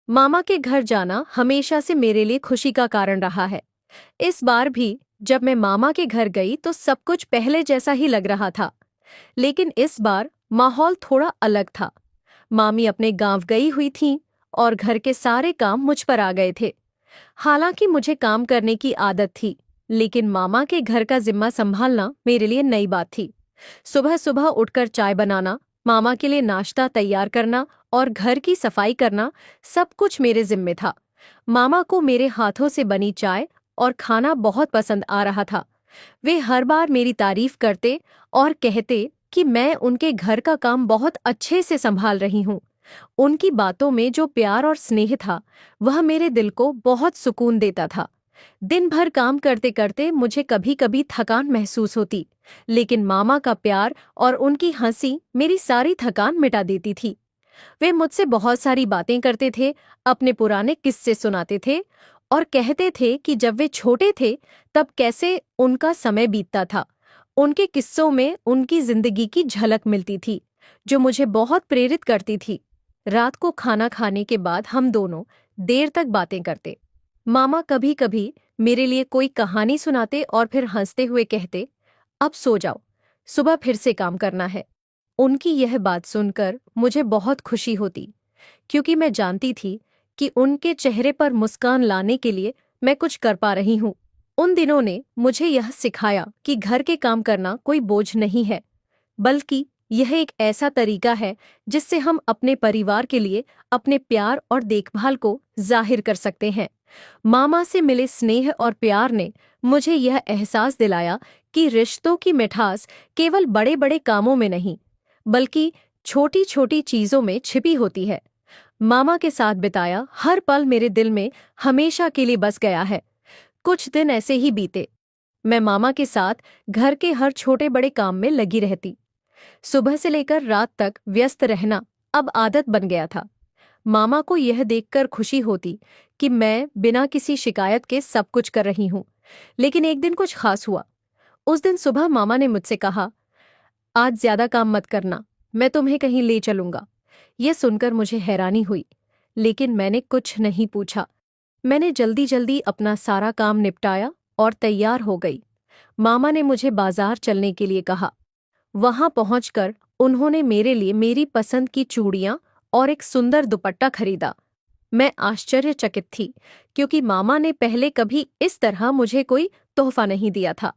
मामा के घर जाना हमेशा से मेरे लिए खुशी का कारण रहा है। इस बार भी जब मैं मामा के घर गई तो सब कुछ पहले जैसा ही लग रहा था, लेकिन इस बार माहौल थोड़ा अलग था। मामी अपने गांव गई हुई थीं और घर के सारे काम मुझ पर आ गए थे। हालांकि मुझे काम करने की आदत थी, लेकिन मामा के घर का जिम्मा संभालना मेरे लिए नई बात थी। सुबह सुबह उठकर चाय बनाना, मामा के लिए नाश्ता तैयार करना और घर की सफाई करना, सब कुछ मेरे जिम्मे था। मामा को मेरे हाथों से बनी चाय और खाना बहुत पसंद आ रहा था। वे हर बार मेरी तारीफ करते और कहते कि मैं उनके घर का काम बहुत अच्छे से संभाल रही हूँ। उनकी बातों में जो प्यार और स्नेह था, वह मेरे दिल को बहुत सुकून देता था। दिन भर काम करते करते मुझे कभी कभी थकान महसूस होती, लेकिन मामा का प्यार और उनकी हंसी मेरी सारी थकान मिटा देती थी। वे मुझसे बहुत सारी बातें करते थे, अपने पुराने किस्से सुनाते थे और कहते थे कि जब वे छोटे थे तब कैसे उनका समय बीतता था। उनके किस्सों में उनकी जिंदगी की झलक मिलती थी, जो मुझे बहुत प्रेरित करती थी। रात को खाना खाने के बाद हम दोनों देर तक बातें करते। मामा कभी कभी मेरे लिए कोई कहानी सुनाते और फिर हंसते हुए कहते, अब सो जाओ, सुबह फिर से काम करना है। उनकी यह बात सुनकर मुझे बहुत खुशी होती, क्योंकि मैं जानती थी कि उनके चेहरे पर मुस्कान लाने के लिए मैं कुछ कर पा रही हूँ। उन दिनों ने मुझे यह सिखाया कि घर के काम करना कोई बोझ नहीं है, बल्कि यह एक ऐसा तरीका है जिससे हम अपने परिवार के लिए अपने प्यार और देखभाल को जाहिर कर सकते हैं। मामा से मिले स्नेह और प्यार ने मुझे यह एहसास दिलाया कि रिश्तों की मिठास केवल बड़े बड़े कामों में नहीं, बल्कि छोटी छोटी चीजों में छिपी होती है। मामा के साथ बिताया हर पल मेरे दिल में हमेशा के लिए बस गया है। कुछ दिन ऐसे ही बीते। मैं मामा के साथ घर के हर छोटे बड़े काम में लगी रहती। सुबह से लेकर रात तक व्यस्त रहना अब आदत बन गया था। मामा को यह देखकर खुशी होती कि मैं बिना किसी शिकायत के सब कुछ कर रही हूँ। लेकिन एक दिन कुछ खास हुआ। उस दिन सुबह मामा ने मुझसे कहा, आज ज्यादा काम मत करना, मैं तुम्हें कहीं ले चलूंगा। यह सुनकर मुझे हैरानी हुई, लेकिन मैंने कुछ नहीं पूछा। मैंने जल्दी जल्दी अपना सारा काम निपटाया और तैयार हो गई। मामा ने मुझे बाजार चलने के लिए कहा। वहां पहुंचकर उन्होंने मेरे लिए मेरी पसंद की चूड़ियां और एक सुंदर दुपट्टा खरीदा। मैं आश्चर्यचकित थी, क्योंकि मामा ने पहले कभी इस तरह मुझे कोई तोहफा नहीं दिया था।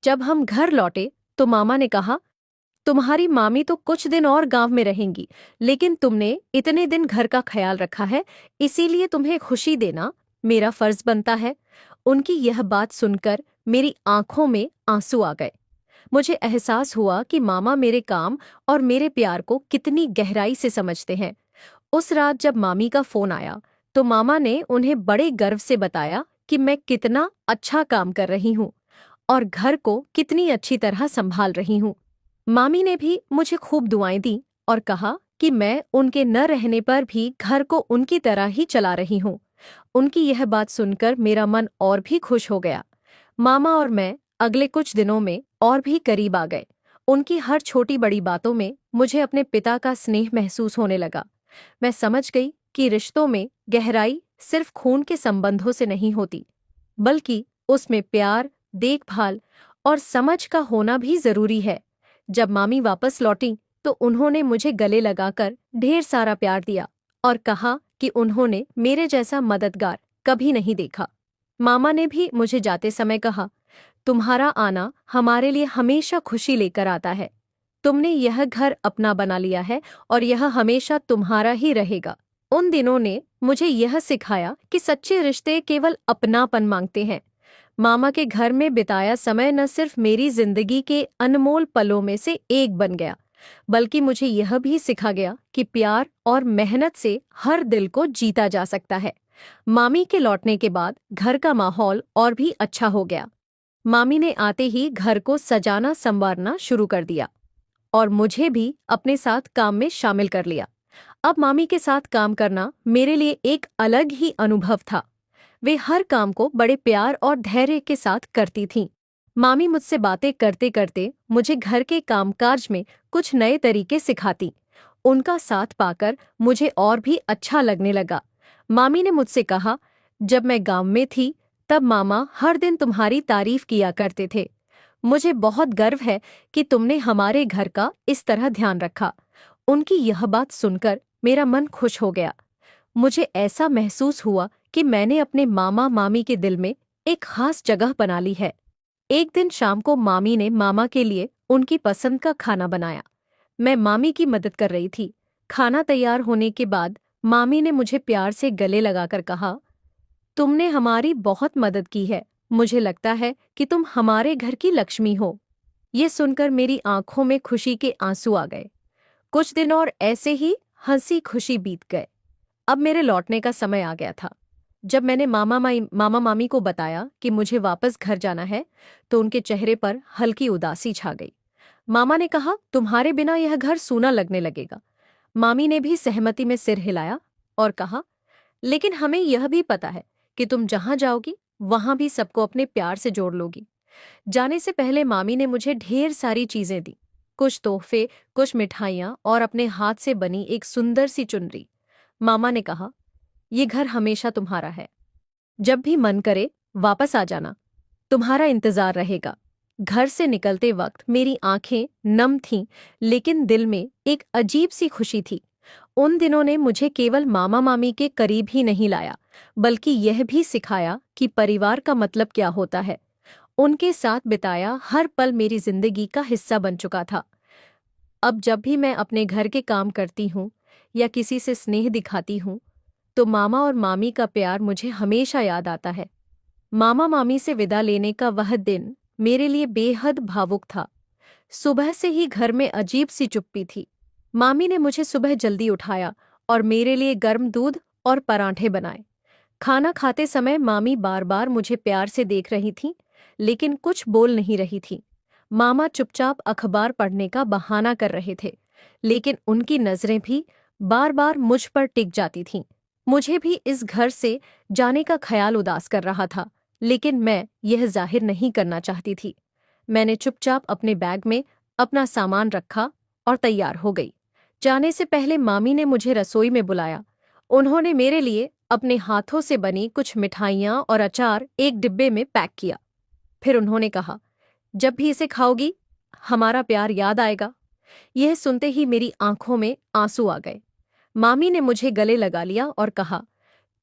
जब हम घर लौटे तो मामा ने कहा, तुम्हारी मामी तो कुछ दिन और गांव में रहेंगी, लेकिन तुमने इतने दिन घर का ख्याल रखा है, इसीलिए तुम्हें खुशी देना मेरा फर्ज बनता है। उनकी यह बात सुनकर मेरी आंखों में आंसू आ गए। मुझे एहसास हुआ कि मामा मेरे काम और मेरे प्यार को कितनी गहराई से समझते हैं। उस रात जब मामी का फोन आया तो मामा ने उन्हें बड़े गर्व से बताया कि मैं कितना अच्छा काम कर रही हूँ और घर को कितनी अच्छी तरह संभाल रही हूँ। मामी ने भी मुझे खूब दुआएं दी और कहा कि मैं उनके न रहने पर भी घर को उनकी तरह ही चला रही हूँ। उनकी यह बात सुनकर मेरा मन और भी खुश हो गया। मामा और मैं अगले कुछ दिनों में और भी करीब आ गए। उनकी हर छोटी बड़ी बातों में मुझे अपने पिता का स्नेह महसूस होने लगा। मैं समझ गई कि रिश्तों में गहराई सिर्फ खून के संबंधों से नहीं होती, बल्कि उसमें प्यार, देखभाल और समझ का होना भी जरूरी है। जब मामी वापस लौटी तो उन्होंने मुझे गले लगाकर ढेर सारा प्यार दिया और कहा कि उन्होंने मेरे जैसा मददगार कभी नहीं देखा। मामा ने भी मुझे जाते समय कहा, तुम्हारा आना हमारे लिए हमेशा खुशी लेकर आता है। तुमने यह घर अपना बना लिया है और यह हमेशा तुम्हारा ही रहेगा। उन दिनों ने मुझे यह सिखाया कि सच्चे रिश्ते केवल अपनापन मांगते हैं। मामा के घर में बिताया समय न सिर्फ मेरी जिंदगी के अनमोल पलों में से एक बन गया, बल्कि मुझे यह भी सिखा गया कि प्यार और मेहनत से हर दिल को जीता जा सकता है। मामी के लौटने के बाद घर का माहौल और भी अच्छा हो गया। मामी ने आते ही घर को सजाना संवारना शुरू कर दिया और मुझे भी अपने साथ काम में शामिल कर लिया। अब मामी के साथ काम करना मेरे लिए एक अलग ही अनुभव था। वे हर काम को बड़े प्यार और धैर्य के साथ करती थीं। मामी मुझसे बातें करते करते मुझे घर के कामकाज में कुछ नए तरीके सिखाती। उनका साथ पाकर मुझे और भी अच्छा लगने लगा। मामी ने मुझसे कहा, जब मैं गांव में थी तब मामा हर दिन तुम्हारी तारीफ किया करते थे। मुझे बहुत गर्व है कि तुमने हमारे घर का इस तरह ध्यान रखा। उनकी यह बात सुनकर मेरा मन खुश हो गया। मुझे ऐसा महसूस हुआ कि मैंने अपने मामा मामी के दिल में एक खास जगह बना ली है। एक दिन शाम को मामी ने मामा के लिए उनकी पसंद का खाना बनाया। मैं मामी की मदद कर रही थी। खाना तैयार होने के बाद मामी ने मुझे प्यार से गले लगाकर कहा, तुमने हमारी बहुत मदद की है। मुझे लगता है कि तुम हमारे घर की लक्ष्मी हो। ये सुनकर मेरी आंखों में खुशी के आंसू आ गए। कुछ दिन और ऐसे ही हंसी खुशी बीत गए। अब मेरे लौटने का समय आ गया था। जब मैंने मामा मामी को बताया कि मुझे वापस घर जाना है, तो उनके चेहरे पर हल्की उदासी छा गई। मामा ने कहा, तुम्हारे बिना यह घर सूना लगने लगेगा। मामी ने भी सहमति में सिर हिलाया और कहा, लेकिन हमें यह भी पता है कि तुम जहां जाओगी वहां भी सबको अपने प्यार से जोड़ लोगी। जाने से पहले मामी ने मुझे ढेर सारी चीजें दी, कुछ तोहफे, कुछ मिठाइयाँ और अपने हाथ से बनी एक सुंदर सी चुनरी। मामा ने कहा, ये घर हमेशा तुम्हारा है। जब भी मन करे वापस आ जाना, तुम्हारा इंतजार रहेगा। घर से निकलते वक्त मेरी आंखें नम थीं, लेकिन दिल में एक अजीब सी खुशी थी। उन दिनों ने मुझे केवल मामा मामी के करीब ही नहीं लाया, बल्कि यह भी सिखाया कि परिवार का मतलब क्या होता है। उनके साथ बिताया हर पल मेरी जिंदगी का हिस्सा बन चुका था। अब जब भी मैं अपने घर के काम करती हूँ या किसी से स्नेह दिखाती हूँ, तो मामा और मामी का प्यार मुझे हमेशा याद आता है। मामा मामी से विदा लेने का वह दिन मेरे लिए बेहद भावुक था। सुबह से ही घर में अजीब सी चुप्पी थी। मामी ने मुझे सुबह जल्दी उठाया और मेरे लिए गर्म दूध और पराठे बनाए। खाना खाते समय मामी बार बार मुझे प्यार से देख रही थीं, लेकिन कुछ बोल नहीं रही थीं। मामा चुपचाप अखबार पढ़ने का बहाना कर रहे थे, लेकिन उनकी नजरें भी बार बार मुझ पर टिक जाती थीं। मुझे भी इस घर से जाने का ख्याल उदास कर रहा था, लेकिन मैं यह जाहिर नहीं करना चाहती थी। मैंने चुपचाप अपने बैग में अपना सामान रखा और तैयार हो गई। जाने से पहले मामी ने मुझे रसोई में बुलाया। उन्होंने मेरे लिए अपने हाथों से बनी कुछ मिठाइयाँ और अचार एक डिब्बे में पैक किया। फिर उन्होंने कहा, जब भी इसे खाओगी हमारा प्यार याद आएगा। यह सुनते ही मेरी आंखों में आंसू आ गए। मामी ने मुझे गले लगा लिया और कहा,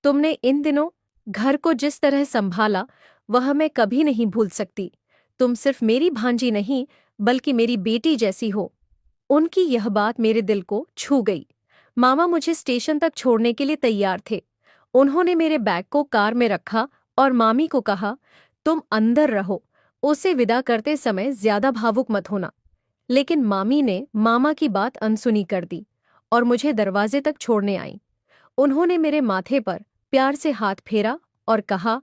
तुमने इन दिनों घर को जिस तरह संभाला वह मैं कभी नहीं भूल सकती। तुम सिर्फ मेरी भांजी नहीं, बल्कि मेरी बेटी जैसी हो। उनकी यह बात मेरे दिल को छू गई। मामा मुझे स्टेशन तक छोड़ने के लिए तैयार थे। उन्होंने मेरे बैग को कार में रखा और मामी को कहा, तुम अंदर रहो, उसे विदा करते समय ज्यादा भावुक मत होना। लेकिन मामी ने मामा की बात अनसुनी कर दी और मुझे दरवाजे तक छोड़ने आई। उन्होंने मेरे माथे पर प्यार से हाथ फेरा और कहा,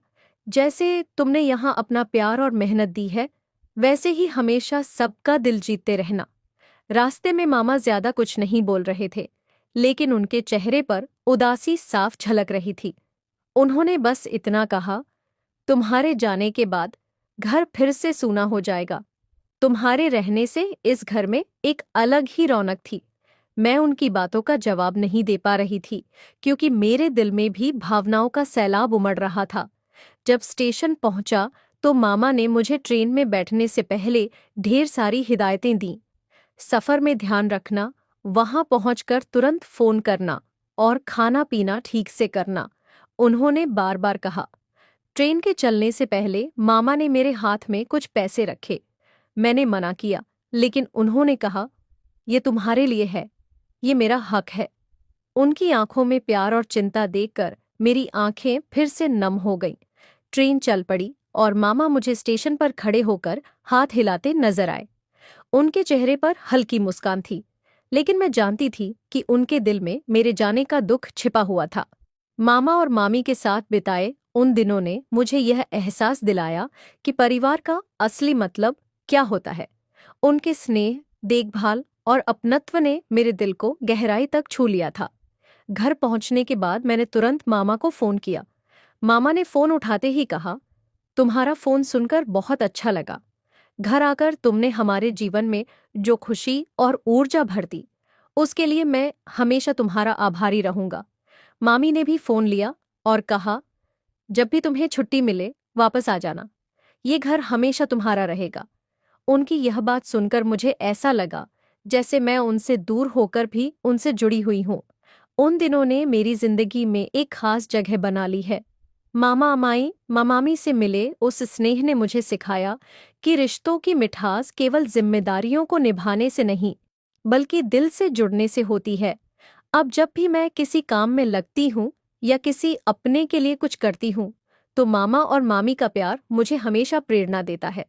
जैसे तुमने यहाँ अपना प्यार और मेहनत दी है, वैसे ही हमेशा सबका दिल जीतते रहना। रास्ते में मामा ज्यादा कुछ नहीं बोल रहे थे, लेकिन उनके चेहरे पर उदासी साफ झलक रही थी। उन्होंने बस इतना कहा, तुम्हारे जाने के बाद घर फिर से सूना हो जाएगा। तुम्हारे रहने से इस घर में एक अलग ही रौनक थी। मैं उनकी बातों का जवाब नहीं दे पा रही थी, क्योंकि मेरे दिल में भी भावनाओं का सैलाब उमड़ रहा था। जब स्टेशन पहुंचा तो मामा ने मुझे ट्रेन में बैठने से पहले ढेर सारी हिदायतें दीं। सफर में ध्यान रखना, वहां पहुंचकर तुरंत फोन करना और खाना पीना ठीक से करना, उन्होंने बार बार कहा। ट्रेन के चलने से पहले मामा ने मेरे हाथ में कुछ पैसे रखे। मैंने मना किया, लेकिन उन्होंने कहा, ये तुम्हारे लिए है, ये मेरा हक है। उनकी आंखों में प्यार और चिंता देखकर मेरी आंखें फिर से नम हो गईं। ट्रेन चल पड़ी और मामा मुझे स्टेशन पर खड़े होकर हाथ हिलाते नजर आए। उनके चेहरे पर हल्की मुस्कान थी, लेकिन मैं जानती थी कि उनके दिल में मेरे जाने का दुख छिपा हुआ था। मामा और मामी के साथ बिताए उन दिनों ने मुझे यह एहसास दिलाया कि परिवार का असली मतलब क्या होता है। उनके स्नेह, देखभाल और अपनत्व ने मेरे दिल को गहराई तक छू लिया था। घर पहुंचने के बाद मैंने तुरंत मामा को फोन किया। मामा ने फोन उठाते ही कहा, तुम्हारा फोन सुनकर बहुत अच्छा लगा। घर आकर तुमने हमारे जीवन में जो खुशी और ऊर्जा भर दी, उसके लिए मैं हमेशा तुम्हारा आभारी रहूंगा। मामी ने भी फोन लिया और कहा, जब भी तुम्हें छुट्टी मिले वापस आ जाना, ये घर हमेशा तुम्हारा रहेगा। उनकी यह बात सुनकर मुझे ऐसा लगा जैसे मैं उनसे दूर होकर भी उनसे जुड़ी हुई हूँ। उन दिनों ने मेरी जिंदगी में एक खास जगह बना ली है। मामा माई मामामी से मिले उस स्नेह ने मुझे सिखाया कि रिश्तों की मिठास केवल जिम्मेदारियों को निभाने से नहीं, बल्कि दिल से जुड़ने से होती है। अब जब भी मैं किसी काम में लगती हूँ या किसी अपने के लिए कुछ करती हूँ, तो मामा और मामी का प्यार मुझे हमेशा प्रेरणा देता है।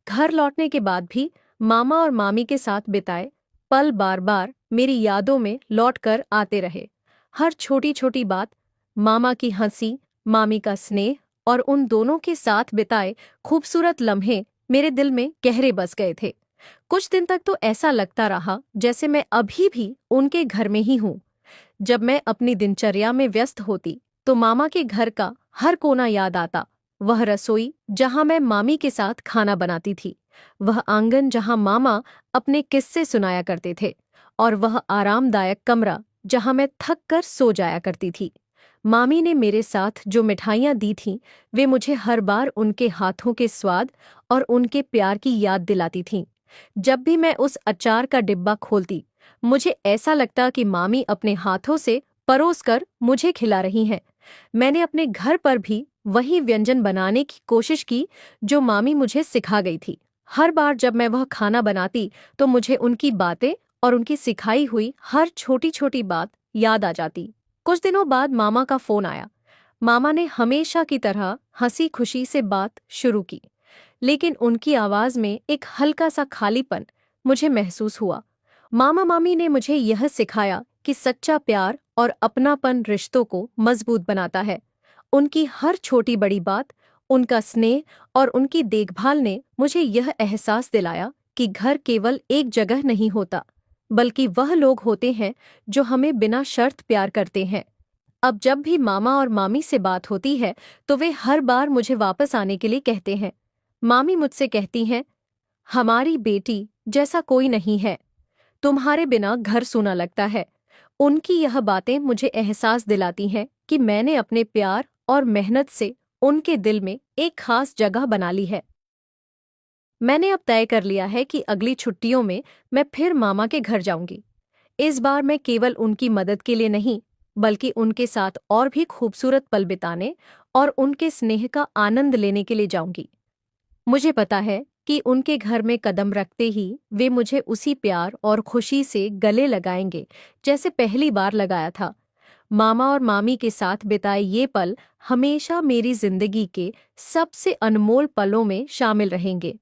घर लौटने के बाद भी मामा और मामी के साथ बिताए पल बार बार मेरी यादों में लौट कर आते रहे। हर छोटी छोटी बात, मामा की हंसी, मामी का स्नेह और उन दोनों के साथ बिताए खूबसूरत लम्हे मेरे दिल में गहरे बस गए थे। कुछ दिन तक तो ऐसा लगता रहा जैसे मैं अभी भी उनके घर में ही हूँ। जब मैं अपनी दिनचर्या में व्यस्त होती तो मामा के घर का हर कोना याद आता। वह रसोई जहां मैं मामी के साथ खाना बनाती थी, वह आंगन जहां मामा अपने किस्से सुनाया करते थे, और वह आरामदायक कमरा जहां मैं थक कर सो जाया करती थी। मामी ने मेरे साथ जो मिठाइयाँ दी थीं, वे मुझे हर बार उनके हाथों के स्वाद और उनके प्यार की याद दिलाती थीं। जब भी मैं उस अचार का डिब्बा खोलती, मुझे ऐसा लगता कि मामी अपने हाथों से परोसकर मुझे खिला रही हैं। मैंने अपने घर पर भी वही व्यंजन बनाने की कोशिश की जो मामी मुझे सिखा गई थी। हर बार जब मैं वह खाना बनाती तो मुझे उनकी बातें और उनकी सिखाई हुई हर छोटी छोटी बात याद आ जाती। कुछ दिनों बाद मामा का फोन आया। मामा ने हमेशा की तरह हंसी खुशी से बात शुरू की, लेकिन उनकी आवाज में एक हल्का सा खालीपन मुझे महसूस हुआ। मामा मामी ने मुझे यह सिखाया कि सच्चा प्यार और अपनापन रिश्तों को मजबूत बनाता है। उनकी हर छोटी बड़ी बात, उनका स्नेह और उनकी देखभाल ने मुझे यह एहसास दिलाया कि घर केवल एक जगह नहीं होता, बल्कि वह लोग होते हैं जो हमें बिना शर्त प्यार करते हैं। अब जब भी मामा और मामी से बात होती है तो वे हर बार मुझे वापस आने के लिए कहते हैं। मामी मुझसे कहती हैं, हमारी बेटी जैसा कोई नहीं है, तुम्हारे बिना घर सूना लगता है। उनकी यह बातें मुझे एहसास दिलाती हैं कि मैंने अपने प्यार और मेहनत से उनके दिल में एक खास जगह बना ली है। मैंने अब तय कर लिया है कि अगली छुट्टियों में मैं फिर मामा के घर जाऊंगी। इस बार मैं केवल उनकी मदद के लिए नहीं, बल्कि उनके साथ और भी खूबसूरत पल बिताने और उनके स्नेह का आनंद लेने के लिए जाऊंगी। मुझे पता है कि उनके घर में कदम रखते ही वे मुझे उसी प्यार और खुशी से गले लगाएंगे जैसे पहली बार लगाया था। मामा और मामी के साथ बिताए ये पल हमेशा मेरी जिंदगी के सबसे अनमोल पलों में शामिल रहेंगे।